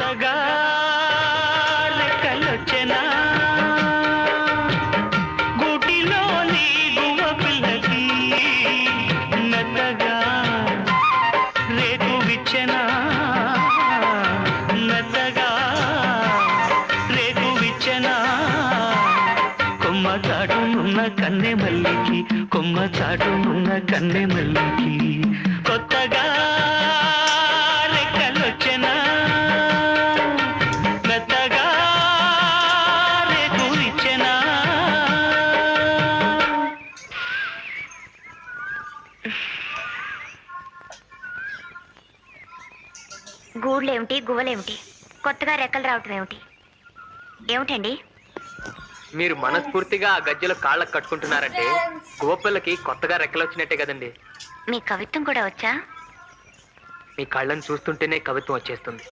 కొత్తగా రెక్కలొచ్చెనా గూటిలోని గువ్వ పిల్లకి మెత్తగా రేకు విచ్చెనా మెత్తగా రేకు విచ్చెనా కొమ్మ చాటునున్న కన్నె మల్లికి కొమ్మ చాటునున్న కన్నె మల్లికి కొత్తగా రెక్కలొచ్చెనా మెత్తగా రేకు విచ్చెనా. గూళ్ళేమిటి గువ్వలేమిటి, కొత్తగా రెక్కలు రావటం ఏమిటి? ఏమిటండి? మీరు మనస్ఫూర్తిగా ఆ గజ్జెలు కాళ్ళకు కట్టుకుంటున్నారంటే గువ్వపిల్లకి కొత్తగా రెక్కలు వచ్చినట్టే కదండి. మీ కవిత్వం కూడా వచ్చా? మీ కళ్ళని చూస్తుంటేనే కవిత్వం వచ్చేస్తుంది.